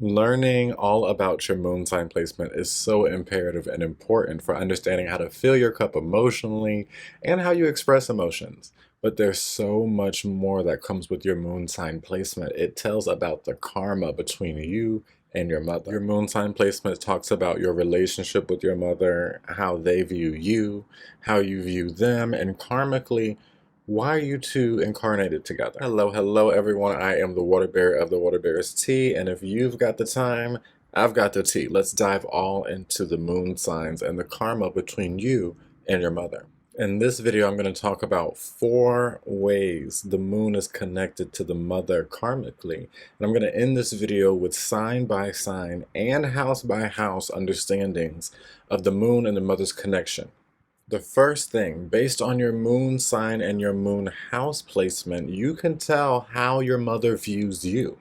Learning all about your moon sign placement is so imperative and important for understanding how to fill your cup emotionally and how you express emotions. But there's so much more that comes with your moon sign placement. It tells about the karma between you and your mother. Your moon sign placement talks about your relationship with your mother, how they view you, how you view them, and karmically, why you two incarnated together. Hello, hello everyone. I am the water bearer of the Water Bearer's Tea, and if you've got the time, I've got the tea. Let's dive all into the moon signs and the karma between you and your mother. In this video, I'm going to talk about 4 ways the moon is connected to the mother karmically. And I'm going to end this video with sign by sign and house by house understandings of the moon and the mother's connection. The first thing, based on your moon sign and your moon house placement, you can tell how your mother views you.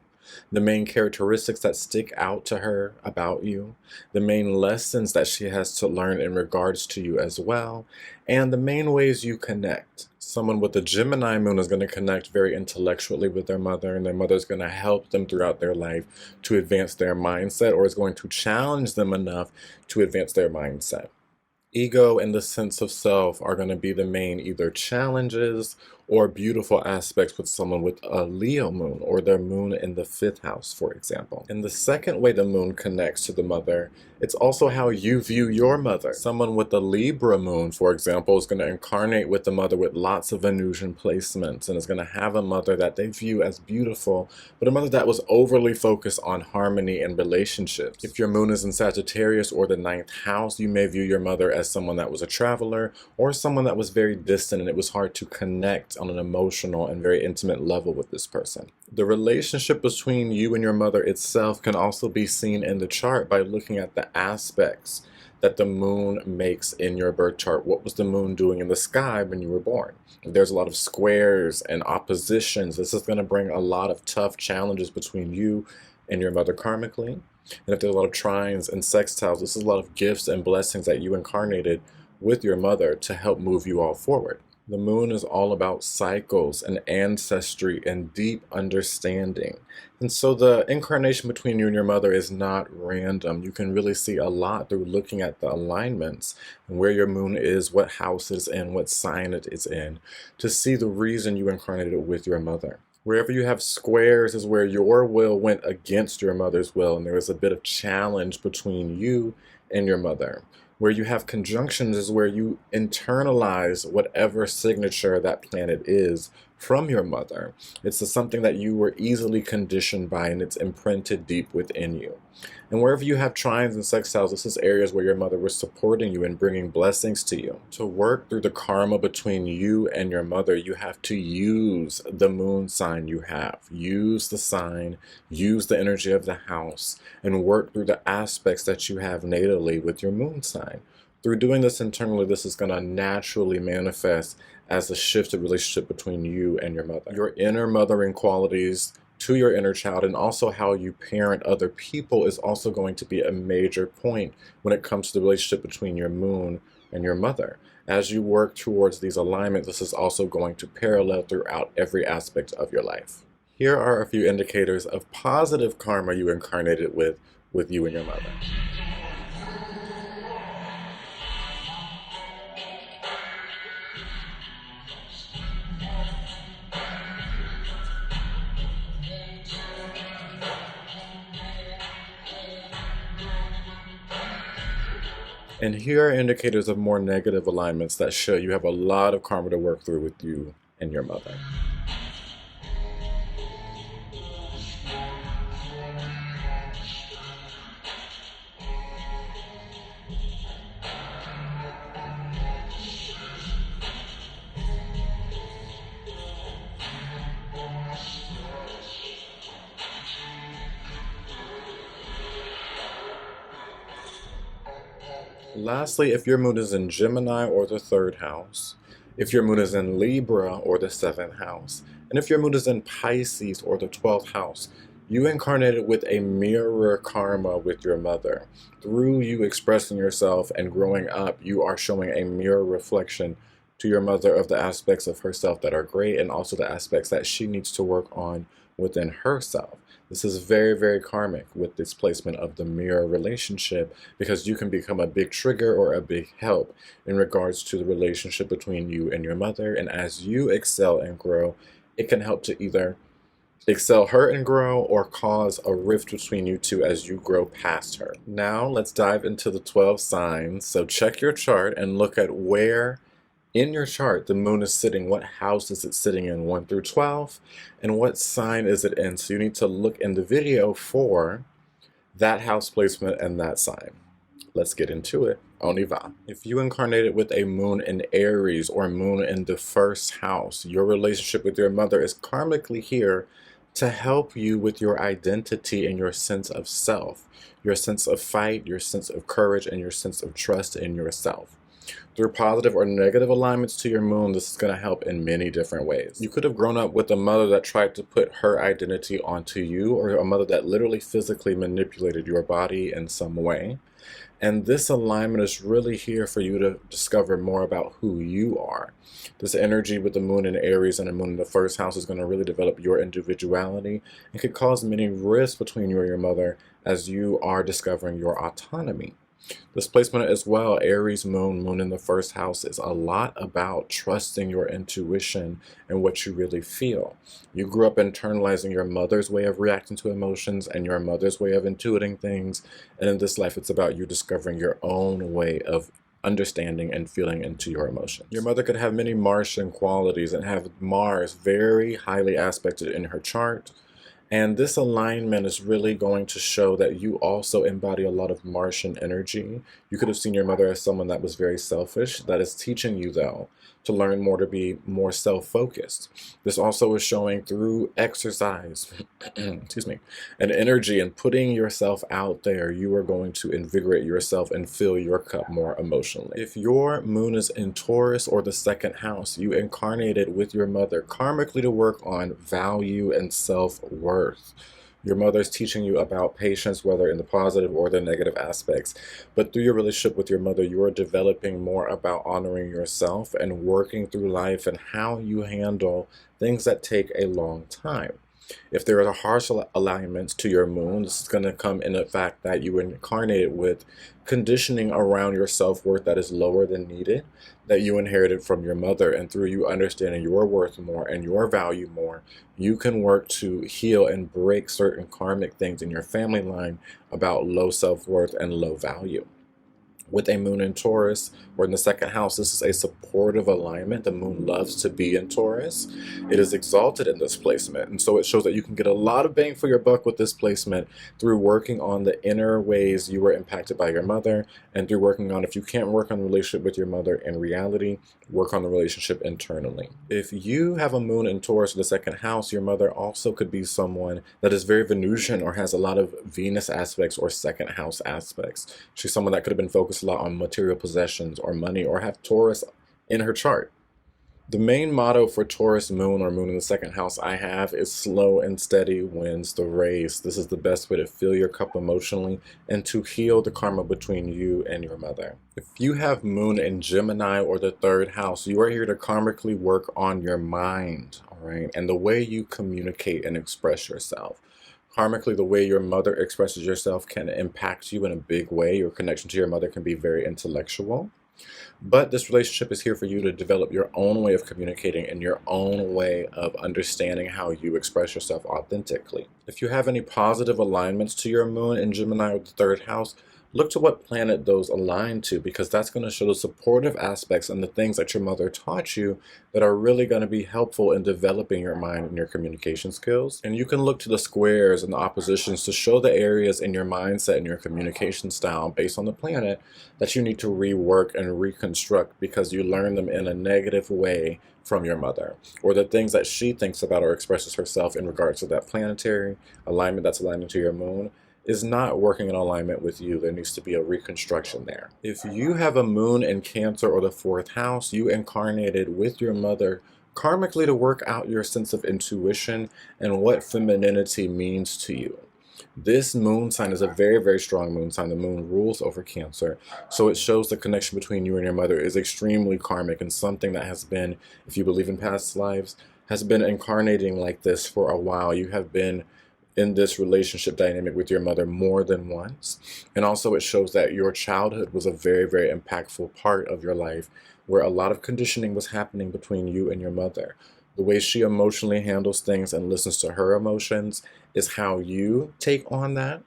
The main characteristics that stick out to her about you, the main lessons that she has to learn in regards to you as well, and the main ways you connect. Someone with a Gemini moon is going to connect very intellectually with their mother, and their mother is going to help them throughout their life to advance their mindset, or is going to challenge them enough to advance their mindset. Ego and the sense of self are going to be the main either challenges or beautiful aspects with someone with a Leo moon or their moon in the 5th house, for example. And the second way the moon connects to the mother, it's also how you view your mother. Someone with a Libra moon, for example, is going to incarnate with the mother with lots of Venusian placements and is going to have a mother that they view as beautiful, but a mother that was overly focused on harmony and relationships. If your moon is in Sagittarius or the 9th house, you may view your mother as someone that was a traveler or someone that was very distant, and it was hard to connect on an emotional and very intimate level with this person. The relationship between you and your mother itself can also be seen in the chart by looking at the aspects that the moon makes in your birth chart. What was the moon doing in the sky when you were born? If there's a lot of squares and oppositions, this is going to bring a lot of tough challenges between you and your mother karmically. And if there's a lot of trines and sextiles, this is a lot of gifts and blessings that you incarnated with your mother to help move you all forward. The moon is all about cycles and ancestry and deep understanding. And so the incarnation between you and your mother is not random. You can really see a lot through looking at the alignments and where your moon is, what house it's in, what sign it is in, to see the reason you incarnated with your mother. Wherever you have squares is where your will went against your mother's will, and there is a bit of challenge between you and your mother. Where you have conjunctions is where you internalize whatever signature that planet is from your mother. It's something that you were easily conditioned by, and it's imprinted deep within you. And wherever you have trines and sextiles, this is areas where your mother was supporting you and bringing blessings to you. To work through the karma between you and your mother, you have to use the moon sign you have. Use the sign, use the energy of the house, and work through the aspects that you have natally with your moon sign. Through doing this internally, this is going to naturally manifest as a shifted relationship between you and your mother. Your inner mothering qualities to your inner child, and also how you parent other people, is also going to be a major point when it comes to the relationship between your moon and your mother. As you work towards these alignments, this is also going to parallel throughout every aspect of your life. Here are a few indicators of positive karma you incarnated with you and your mother. And here are indicators of more negative alignments that show you have a lot of karma to work through with you and your mother. Lastly, if your moon is in Gemini or the 3rd house, if your moon is in Libra or the 7th house, and if your moon is in Pisces or the 12th house, you incarnated with a mirror karma with your mother. Through you expressing yourself and growing up, you are showing a mirror reflection to your mother of the aspects of herself that are great, and also the aspects that she needs to work on within herself. This is very, very karmic with this placement of the mirror relationship, because you can become a big trigger or a big help in regards to the relationship between you and your mother. And as you excel and grow, it can help to either excel her and grow, or cause a rift between you two as you grow past her. Now let's dive into the 12 signs. So check your chart and look at where in your chart the moon is sitting. What house is it sitting in, 1 through 12, and what sign is it in? So you need to look in the video for that house placement and that sign. Let's get into it. On y va. If you incarnated with a moon in Aries or moon in the first house, your relationship with your mother is karmically here to help you with your identity and your sense of self, your sense of fight, your sense of courage, and your sense of trust in yourself. Through positive or negative alignments to your moon, this is going to help in many different ways. You could have grown up with a mother that tried to put her identity onto you, or a mother that literally physically manipulated your body in some way. And this alignment is really here for you to discover more about who you are. This energy with the moon in Aries and the moon in the first house is going to really develop your individuality and could cause many rifts between you and your mother as you are discovering your autonomy. This placement as well, Aries moon, moon in the first house, is a lot about trusting your intuition and what you really feel. You grew up internalizing your mother's way of reacting to emotions and your mother's way of intuiting things. And in this life, it's about you discovering your own way of understanding and feeling into your emotions. Your mother could have many Martian qualities and have Mars very highly aspected in her chart. And this alignment is really going to show that you also embody a lot of Martian energy. You could have seen your mother as someone that was very selfish. That is teaching you, though, to learn more, to be more self-focused. This also is showing through exercise, excuse me, and energy and putting yourself out there. You are going to invigorate yourself and fill your cup more emotionally. If your moon is in Taurus or the second house, you incarnated with your mother karmically to work on value and self-worth. Your mother's teaching you about patience, whether in the positive or the negative aspects. But through your relationship with your mother, you are developing more about honoring yourself and working through life and how you handle things that take a long time. If there are harsh alignments to your moon, this is going to come in the fact that you incarnated with conditioning around your self-worth that is lower than needed, that you inherited from your mother. And through you understanding your worth more and your value more, you can work to heal and break certain karmic things in your family line about low self-worth and low value. With a moon in Taurus or in the second house, this is a supportive alignment. The moon loves to be in Taurus. It is exalted in this placement. And so it shows that you can get a lot of bang for your buck with this placement through working on the inner ways you were impacted by your mother, and through working on, if you can't work on the relationship with your mother in reality, work on the relationship internally. If you have a moon in Taurus in the second house, your mother also could be someone that is very Venusian or has a lot of Venus aspects or second house aspects. She's someone that could have been focused a lot on material possessions or money, or have Taurus in her chart. The main motto for Taurus moon or moon in the second house I have is slow and steady wins the race. This is the best way to fill your cup emotionally and to heal the karma between you and your mother. If you have moon in Gemini or the third house, you are here to karmically work on your mind, all right, and the way you communicate and express yourself. Karmically, the way your mother expresses yourself can impact you in a big way. Your connection to your mother can be very intellectual. But this relationship is here for you to develop your own way of communicating and your own way of understanding how you express yourself authentically. If you have any positive alignments to your moon in Gemini or the third house, look to what planet those align to, because that's going to show the supportive aspects and the things that your mother taught you that are really going to be helpful in developing your mind and your communication skills. And you can look to the squares and the oppositions to show the areas in your mindset and your communication style based on the planet that you need to rework and reconstruct because you learned them in a negative way from your mother, or the things that she thinks about or expresses herself in regards to that planetary alignment that's aligned to your moon is not working in alignment with you. There needs to be a reconstruction there. If you have a moon in Cancer or the fourth house, you incarnated with your mother karmically to work out your sense of intuition and what femininity means to you. This moon sign is a very, very strong moon sign. The moon rules over Cancer. So it shows the connection between you and your mother is extremely karmic and something that has been, if you believe in past lives, has been incarnating like this for a while. You have been in this relationship dynamic with your mother more than once. And also it shows that your childhood was a very, very impactful part of your life where a lot of conditioning was happening between you and your mother. The way she emotionally handles things and listens to her emotions is how you take on that.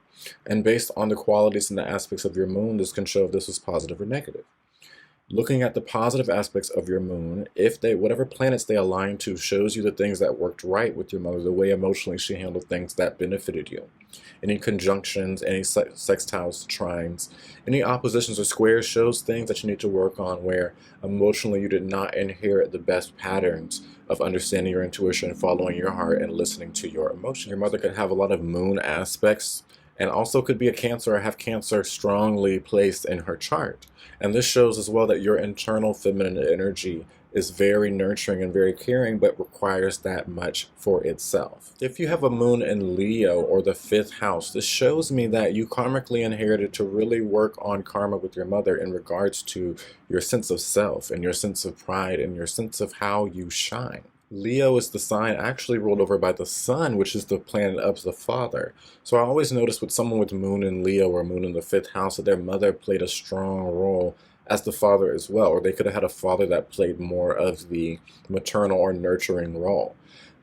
And based on the qualities and the aspects of your moon, this can show if this is positive or negative. Looking at the positive aspects of your moon, if they, whatever planets they align to, shows you the things that worked right with your mother, the way emotionally she handled things that benefited you. Any conjunctions, any sextiles, trines, any oppositions or squares shows things that you need to work on where emotionally you did not inherit the best patterns of understanding your intuition, following your heart, and listening to your emotion. Your mother could have a lot of moon aspects and also could be a Cancer or have Cancer strongly placed in her chart. And this shows as well that your internal feminine energy is very nurturing and very caring, but requires that much for itself. If you have a moon in Leo or the 5th house, this shows me that you karmically inherited to really work on karma with your mother in regards to your sense of self and your sense of pride and your sense of how you shine. Leo is the sign actually ruled over by the sun, which is the planet of the father. So I always notice with someone with moon in Leo or moon in the 5th house that their mother played a strong role as the father as well, or they could have had a father that played more of the maternal or nurturing role.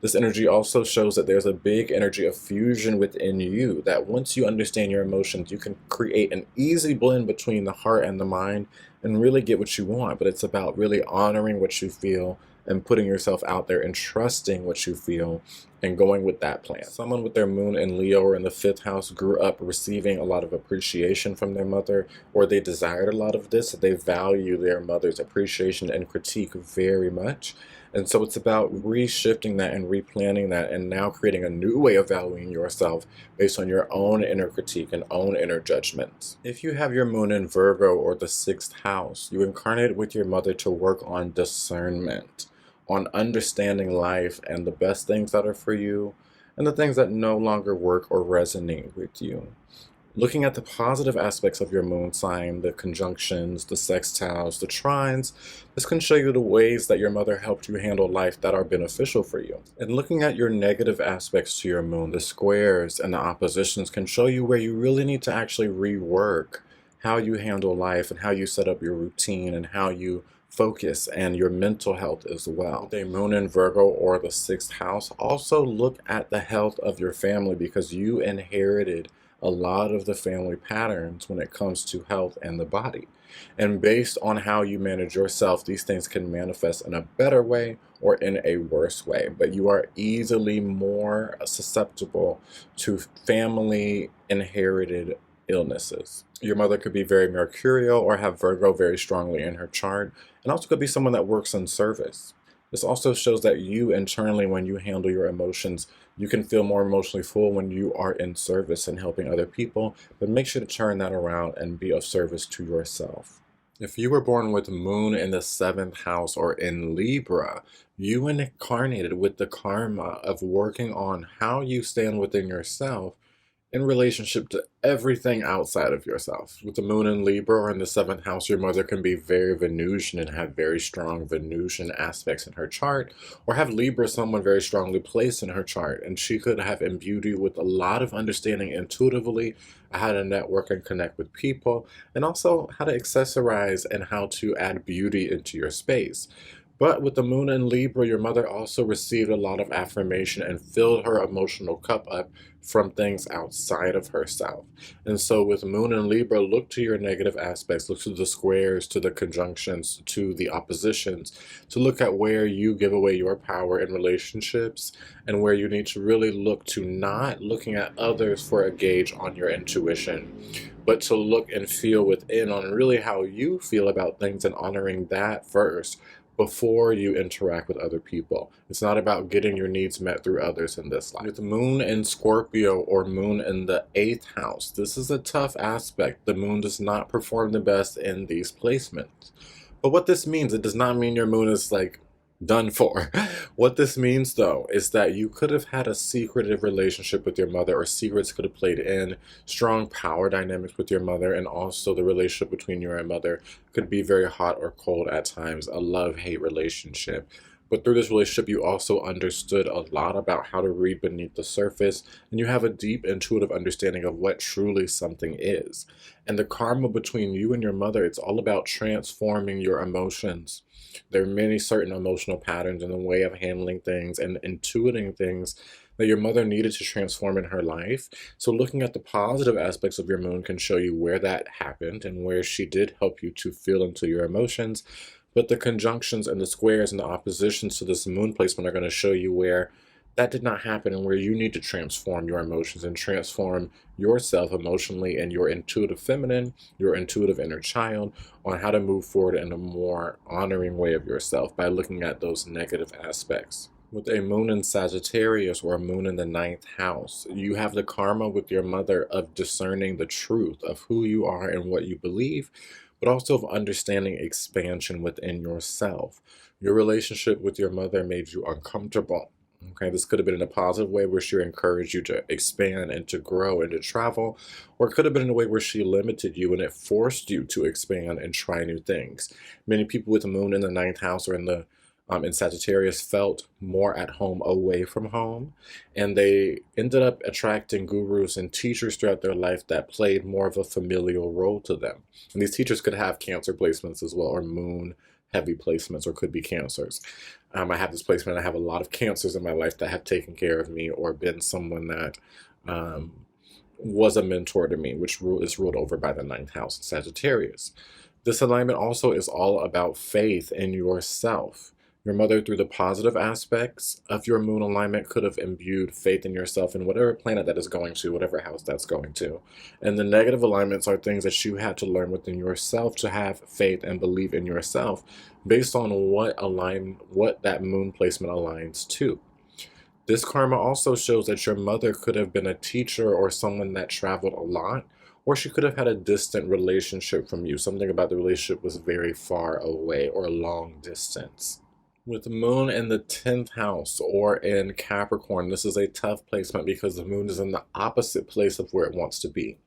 This energy also shows that there's a big energy of fusion within you, that once you understand your emotions, you can create an easy blend between the heart and the mind and really get what you want. But it's about really honoring what you feel and putting yourself out there and trusting what you feel and going with that plan. Someone with their moon in Leo or in the 5th house grew up receiving a lot of appreciation from their mother, or they desired a lot of this. They value their mother's appreciation and critique very much. And so it's about reshifting that and replanning that and now creating a new way of valuing yourself based on your own inner critique and own inner judgments. If you have your moon in Virgo or the 6th house, you incarnated with your mother to work on discernment, on understanding life and the best things that are for you and the things that no longer work or resonate with you. Looking at the positive aspects of your moon sign, the conjunctions, the sextiles, the trines, this can show you the ways that your mother helped you handle life that are beneficial for you. And looking at your negative aspects to your moon, the squares and the oppositions can show you where you really need to actually rework how you handle life and how you set up your routine and how you focus and your mental health as well. With a moon in Virgo or the 6th house, also look at the health of your family because you inherited a lot of the family patterns when it comes to health and the body. And based on how you manage yourself, these things can manifest in a better way or in a worse way. But you are easily more susceptible to family inherited illnesses. Your mother could be very mercurial or have Virgo very strongly in her chart, and also could be someone that works in service. This also shows that you internally, when you handle your emotions, you can feel more emotionally full when you are in service and helping other people, but make sure to turn that around and be of service to yourself. If you were born with moon in the 7th house or in Libra, you incarnated with the karma of working on how you stand within yourself in relationship to everything outside of yourself. With the moon in Libra or in the 7th house, your mother can be very Venusian and have very strong Venusian aspects in her chart, or have Libra someone very strongly placed in her chart, and she could have imbued you with a lot of understanding intuitively how to network and connect with people, and also how to accessorize and how to add beauty into your space. But with the moon in Libra, your mother also received a lot of affirmation and filled her emotional cup up from things outside of herself. And so with moon in Libra, look to your negative aspects, look to the squares, to the conjunctions, to the oppositions, to look at where you give away your power in relationships and where you need to really look to not looking at others for a gauge on your intuition, but to look and feel within on really how you feel about things and honoring that first before you interact with other people. It's not about getting your needs met through others in this life. With moon in Scorpio or moon in the 8th house, this is a tough aspect. The moon does not perform the best in these placements. But what this means, it does not mean your moon is like done for. What this means though is that you could have had a secretive relationship with your mother, or secrets could have played in, strong power dynamics with your mother, and also the relationship between you and mother could be very hot or cold at times, a love-hate relationship. But through this relationship, you also understood a lot about how to read beneath the surface, and you have a deep intuitive understanding of what truly something is. And the karma between you and your mother, it's all about transforming your emotions. There are many certain emotional patterns in the way of handling things and intuiting things that your mother needed to transform in her life. So looking at the positive aspects of your moon can show you where that happened and where she did help you to feel into your emotions. But the conjunctions and the squares and the oppositions to this moon placement are going to show you where that did not happen and where you need to transform your emotions and transform yourself emotionally and your intuitive feminine, your intuitive inner child, on how to move forward in a more honoring way of yourself by looking at those negative aspects. With a moon in Sagittarius or a moon in the 9th house, you have the karma with your mother of discerning the truth of who you are and what you believe, but also of understanding expansion within yourself. Your relationship with your mother made you uncomfortable. Okay, this could have been in a positive way where she encouraged you to expand and to grow and to travel, or it could have been in a way where she limited you and it forced you to expand and try new things. Many people with the moon in the 9th house or in Sagittarius felt more at home away from home, and they ended up attracting gurus and teachers throughout their life that played more of a familial role to them. And these teachers could have Cancer placements as well, or moon heavy placements, or could be Cancers. I have this placement, I have a lot of Cancers in my life that have taken care of me or been someone that was a mentor to me, which is ruled over by the 9th house in Sagittarius. This alignment also is all about faith in yourself. Your mother, through the positive aspects of your moon alignment, could have imbued faith in yourself in whatever planet that is going to, whatever house that's going to. And the negative alignments are things that you had to learn within yourself to have faith and believe in yourself based on what that moon placement aligns to. This karma also shows that your mother could have been a teacher or someone that traveled a lot, or she could have had a distant relationship from you. Something about the relationship was very far away or long distance. With the moon in the 10th house or in Capricorn, this is a tough placement because the moon is in the opposite place of where it wants to be.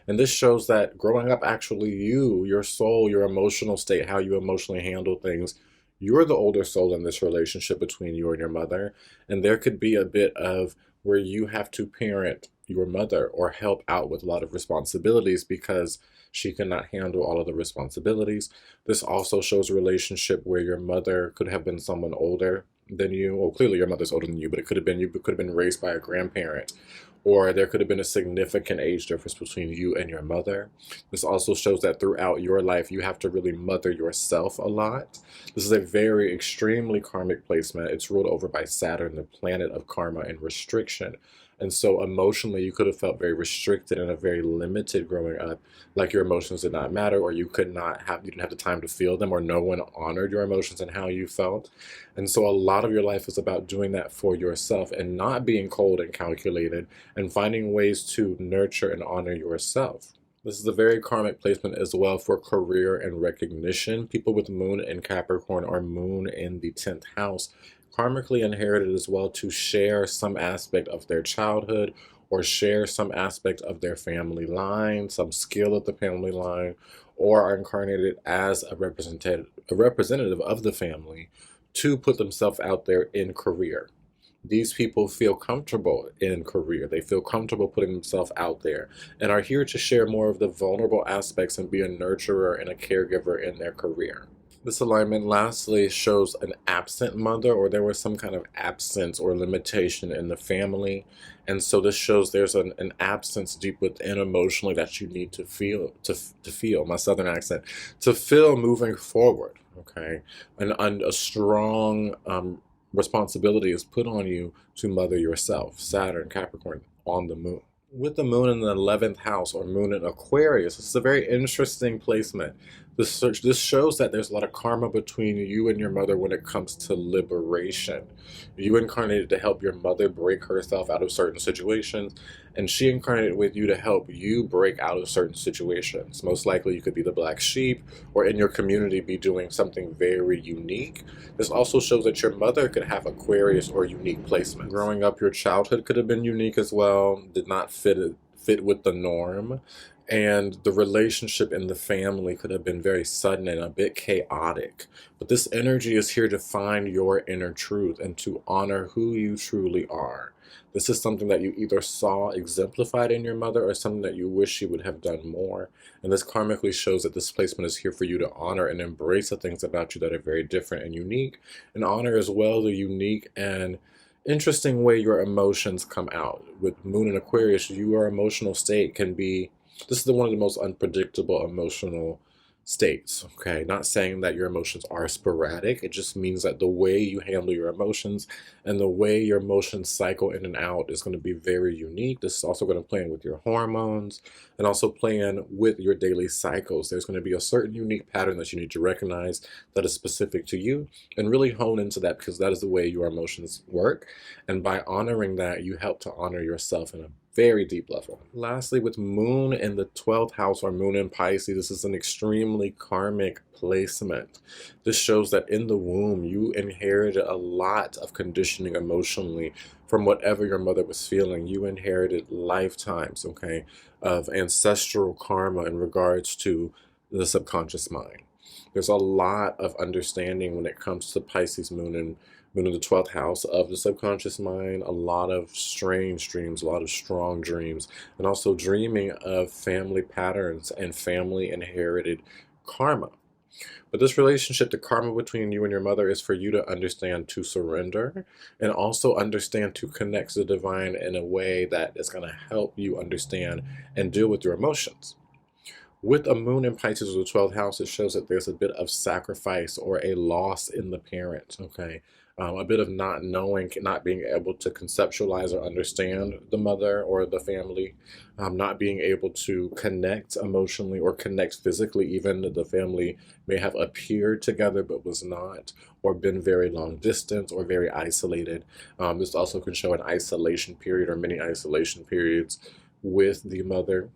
And this shows that growing up, actually your soul, your emotional state, how you emotionally handle things, you're the older soul in this relationship between you and your mother. And there could be a bit of where you have to parent your mother or help out with a lot of responsibilities because she cannot handle all of the responsibilities. This also shows a relationship where your mother could have been someone older than you. Well, clearly your mother's older than you, but it could have been you could have been raised by a grandparent, or there could have been a significant age difference between you and your mother. This also shows that throughout your life, you have to really mother yourself a lot. This is a very extremely karmic placement. It's ruled over by Saturn, the planet of karma and restriction. And so emotionally, you could have felt very restricted and very limited growing up, like your emotions did not matter, or you didn't have the time to feel them, or no one honored your emotions and how you felt. And so a lot of your life is about doing that for yourself and not being cold and calculated and finding ways to nurture and honor yourself. This is a very karmic placement as well for career and recognition. People with moon in Capricorn or moon in the 10th house karmically inherited as well to share some aspect of their childhood or share some aspect of their family line, some skill of the family line, or are incarnated as a representative of the family to put themselves out there in career. These people feel comfortable in career. They feel comfortable putting themselves out there and are here to share more of the vulnerable aspects and be a nurturer and a caregiver in their career. This alignment lastly shows an absent mother, or there was some kind of absence or limitation in the family. And so this shows there's an absence deep within emotionally that you need to feel, to feel, my southern accent, to feel moving forward, okay? And a strong responsibility is put on you to mother yourself. Saturn, Capricorn, on the moon. With the moon in the 11th house or moon in Aquarius, this is a very interesting placement. This shows that there's a lot of karma between you and your mother when it comes to liberation. You incarnated to help your mother break herself out of certain situations, and she incarnated with you to help you break out of certain situations. Most likely you could be the black sheep, or in your community be doing something very unique. This also shows that your mother could have Aquarius or unique placements. Growing up, your childhood could have been unique as well, did not fit fit with the norm. And the relationship in the family could have been very sudden and a bit chaotic. But this energy is here to find your inner truth and to honor who you truly are. This is something that you either saw exemplified in your mother or something that you wish she would have done more. And this karmically shows that this placement is here for you to honor and embrace the things about you that are very different and unique, and honor as well the unique and interesting way your emotions come out. With Moon in Aquarius, your emotional state can be, this is one of the most unpredictable emotional states, okay? Not saying that your emotions are sporadic. It just means that the way you handle your emotions and the way your emotions cycle in and out is going to be very unique. This is also going to play in with your hormones and also play in with your daily cycles. There's going to be a certain unique pattern that you need to recognize that is specific to you and really hone into that, because that is the way your emotions work. And by honoring that, you help to honor yourself in a very deep level. Lastly, with Moon in the 12th house, or Moon in Pisces, this is an extremely karmic placement. This shows that in the womb, you inherited a lot of conditioning emotionally from whatever your mother was feeling. You inherited lifetimes, okay, of ancestral karma in regards to the subconscious mind. There's a lot of understanding when it comes to Pisces Moon and Moon in the 12th house of the subconscious mind, a lot of strange dreams, a lot of strong dreams, and also dreaming of family patterns and family inherited karma. But this relationship, the karma between you and your mother, is for you to understand to surrender and also understand to connect to the divine in a way that is going to help you understand and deal with your emotions. With a Moon in Pisces or the 12th house, it shows that there's a bit of sacrifice or a loss in the parent, okay? A bit of not knowing, not being able to conceptualize or understand the mother or the family, not being able to connect emotionally or connect physically. Even the family may have appeared together but was not, or been very long distance or very isolated. This also can show an isolation period or many isolation periods with the mother.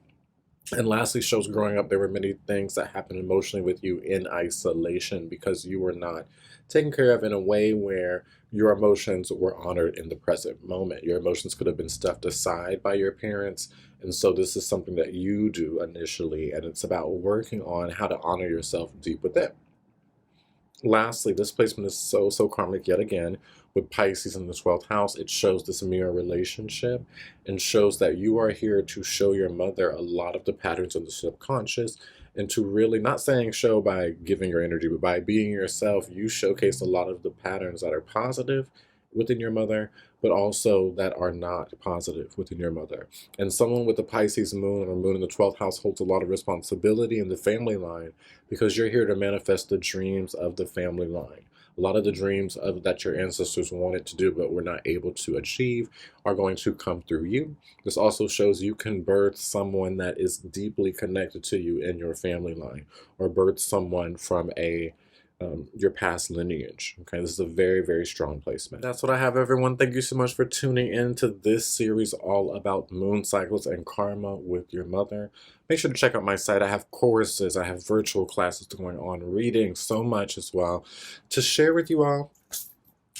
And lastly, shows growing up, there were many things that happened emotionally with you in isolation because you were not taken care of in a way where your emotions were honored in the present moment. Your emotions could have been stuffed aside by your parents. And so this is something that you do initially, and it's about working on how to honor yourself deep within. Lastly, this placement is so karmic yet again. With Pisces in the 12th house, it shows this mirror relationship and shows that you are here to show your mother a lot of the patterns of the subconscious, and to really, not saying show by giving your energy, but by being yourself, you showcase a lot of the patterns that are positive within your mother, but also that are not positive within your mother. And someone with a Pisces moon or moon in the 12th house holds a lot of responsibility in the family line, because you're here to manifest the dreams of the family line. A lot of the dreams that your ancestors wanted to do but were not able to achieve are going to come through you. This also shows you can birth someone that is deeply connected to you in your family line, or birth someone from your past lineage. Okay, this is a very strong placement. That's what I have, everyone. Thank you so much for tuning in to this series all about moon cycles and karma with your mother. Make sure to check out my site. I have courses, I have virtual classes going on, reading, so much as well to share with you all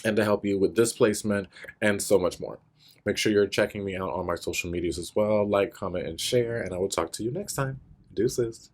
and to help you with this placement and so much more. Make sure you're checking me out on my social medias as well. Like, comment, and share, and I will talk to you next time. Deuces.